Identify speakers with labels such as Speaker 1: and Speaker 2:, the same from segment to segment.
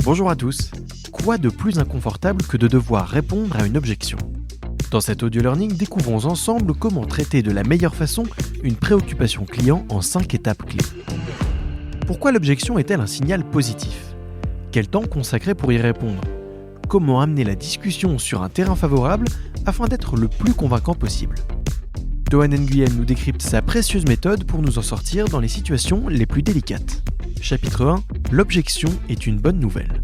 Speaker 1: Bonjour à tous. Quoi de plus inconfortable que de devoir répondre à une objection ? Dans cet audio learning, découvrons ensemble comment traiter de la meilleure façon une préoccupation client en 5 étapes clés. Pourquoi l'objection est-elle un signal positif ? Quel temps consacrer pour y répondre ? Comment amener la discussion sur un terrain favorable afin d'être le plus convaincant possible ? Toan Nguyen nous décrypte sa précieuse méthode pour nous en sortir dans les situations les plus délicates. Chapitre 1, l'objection est une bonne nouvelle.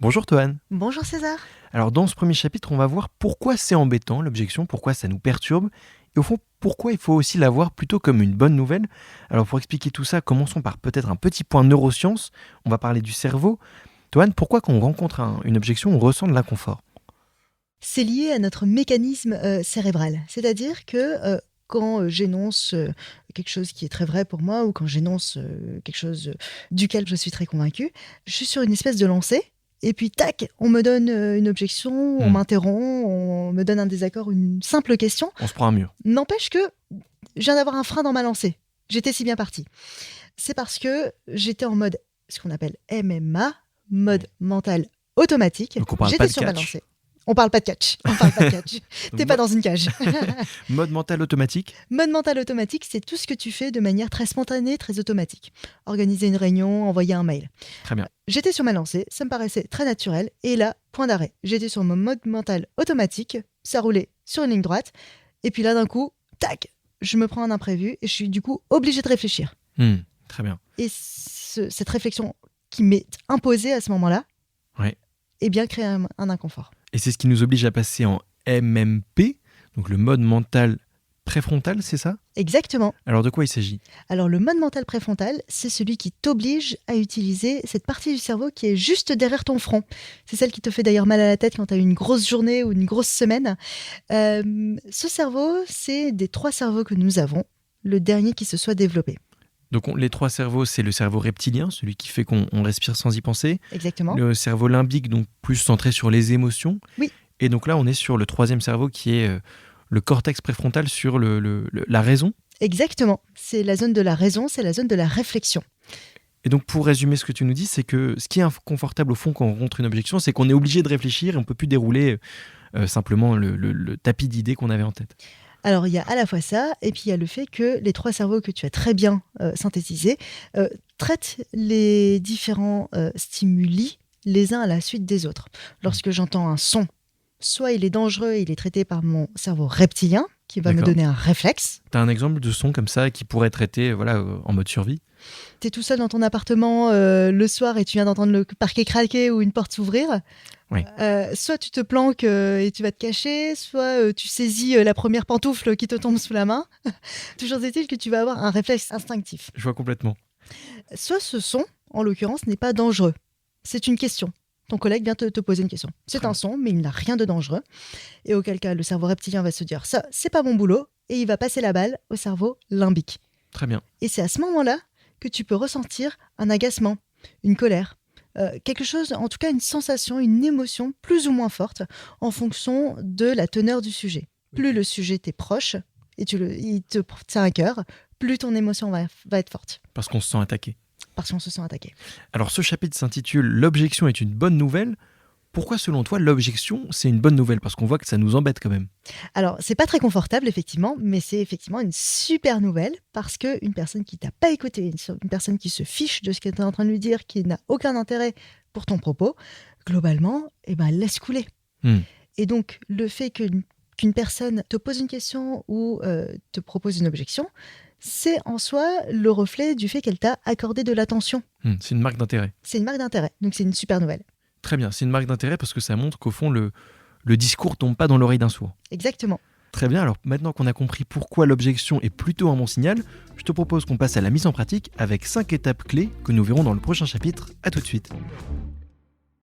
Speaker 1: Bonjour Toan.
Speaker 2: Bonjour César.
Speaker 1: Alors dans ce premier chapitre, on va voir pourquoi c'est embêtant l'objection, pourquoi ça nous perturbe, et au fond, pourquoi il faut aussi la voir plutôt comme une bonne nouvelle. Alors pour expliquer tout ça, commençons par peut-être un petit point neurosciences, on va parler du cerveau. Toan, pourquoi quand on rencontre une objection, on ressent de l'inconfort ?
Speaker 2: C'est lié à notre mécanisme cérébral, c'est-à-dire que quand j'énonce quelque chose qui est très vrai pour moi ou quand j'énonce quelque chose duquel je suis très convaincue, je suis sur une espèce de lancée et puis tac, on me donne une objection, on m'interrompt, on me donne un désaccord, une simple question.
Speaker 1: On se prend un mur.
Speaker 2: N'empêche que je viens d'avoir un frein dans ma lancée. J'étais si bien partie. C'est parce que j'étais en mode, ce qu'on appelle MMA, mode mental automatique.
Speaker 1: Donc on parle
Speaker 2: J'étais
Speaker 1: pas de
Speaker 2: sur ma
Speaker 1: catch.
Speaker 2: lancée. On parle pas de catch. On parle pas de catch. T'es pas dans une cage.
Speaker 1: Mode mental automatique.
Speaker 2: Mode mental automatique, c'est tout ce que tu fais de manière très spontanée, très automatique. Organiser une réunion, envoyer un mail.
Speaker 1: Très bien.
Speaker 2: J'étais sur ma lancée, ça me paraissait très naturel. Et là, point d'arrêt. J'étais sur mon mode mental automatique, ça roulait sur une ligne droite. Et puis là, d'un coup, tac, je me prends un imprévu et je suis du coup obligée de réfléchir.
Speaker 1: Très bien.
Speaker 2: Et cette réflexion qui m'est imposée à ce moment-là,
Speaker 1: Ouais.
Speaker 2: eh bien, crée un inconfort.
Speaker 1: Et c'est ce qui nous oblige à passer en MMP, donc le mode mental préfrontal, c'est ça ?
Speaker 2: Exactement.
Speaker 1: Alors de quoi il s'agit ?
Speaker 2: Alors le mode mental préfrontal, c'est celui qui t'oblige à utiliser cette partie du cerveau qui est juste derrière ton front. C'est celle qui te fait d'ailleurs mal à la tête quand tu as une grosse journée ou une grosse semaine. Ce cerveau, c'est des 3 cerveaux que nous avons, le dernier qui se soit développé.
Speaker 1: Donc les 3 cerveaux, c'est le cerveau reptilien, celui qui fait qu'on respire sans y penser.
Speaker 2: Exactement.
Speaker 1: Le cerveau limbique, donc plus centré sur les émotions.
Speaker 2: Oui.
Speaker 1: Et donc là, on est sur le 3e cerveau qui est le cortex préfrontal sur la raison.
Speaker 2: Exactement. C'est la zone de la raison, c'est la zone de la réflexion.
Speaker 1: Et donc pour résumer ce que tu nous dis, c'est que ce qui est inconfortable au fond quand on rencontre une objection, c'est qu'on est obligé de réfléchir et on ne peut plus dérouler simplement le tapis d'idées qu'on avait en tête.
Speaker 2: Alors, il y a à la fois ça, et puis il y a le fait que les 3 cerveaux que tu as très bien synthétisés traitent les différents stimuli les uns à la suite des autres. Lorsque j'entends un son, soit il est dangereux, il est traité par mon cerveau reptilien, qui va me donner un réflexe.
Speaker 1: Tu as un exemple de son comme ça qui pourrait être traité en mode survie ?
Speaker 2: Tu es tout seul dans ton appartement le soir et tu viens d'entendre le parquet craquer ou une porte s'ouvrir.
Speaker 1: Oui.
Speaker 2: Soit tu te planques et tu vas te cacher, soit tu saisis la première pantoufle qui te tombe sous la main. Toujours est-il que tu vas avoir un réflexe instinctif.
Speaker 1: Je vois complètement.
Speaker 2: Soit ce son, en l'occurrence, n'est pas dangereux. C'est une question. Ton collègue vient te poser une question. C'est un son, mais il n'a rien de dangereux. Et auquel cas, le cerveau reptilien va se dire « ça, c'est pas mon boulot » et il va passer la balle au cerveau limbique.
Speaker 1: Très bien.
Speaker 2: Et c'est à ce moment-là que tu peux ressentir un agacement, une colère, quelque chose, en tout cas une sensation, une émotion plus ou moins forte en fonction de la teneur du sujet. Plus le sujet t'est proche et il te tient à cœur, plus ton émotion va être forte.
Speaker 1: Parce qu'on se sent attaqué.
Speaker 2: Parce qu'on se sent attaqué.
Speaker 1: Alors ce chapitre s'intitule « L'objection est une bonne nouvelle ». Pourquoi selon toi l'objection c'est une bonne nouvelle ? Parce qu'on voit que ça nous embête quand même.
Speaker 2: Alors c'est pas très confortable effectivement, mais c'est effectivement une super nouvelle parce qu'une personne qui t'a pas écouté, une personne qui se fiche de ce que tu es en train de lui dire, qui n'a aucun intérêt pour ton propos, globalement, elle laisse couler. Et donc le fait qu'une personne te pose une question ou te propose une objection, c'est en soi le reflet du fait qu'elle t'a accordé de l'attention.
Speaker 1: C'est une marque d'intérêt.
Speaker 2: C'est une marque d'intérêt, donc c'est une super nouvelle.
Speaker 1: Très bien, c'est une marque d'intérêt parce que ça montre qu'au fond, le discours tombe pas dans l'oreille d'un sourd.
Speaker 2: Exactement.
Speaker 1: Très bien, alors maintenant qu'on a compris pourquoi l'objection est plutôt un bon signal, je te propose qu'on passe à la mise en pratique avec 5 étapes clés que nous verrons dans le prochain chapitre. À tout de suite.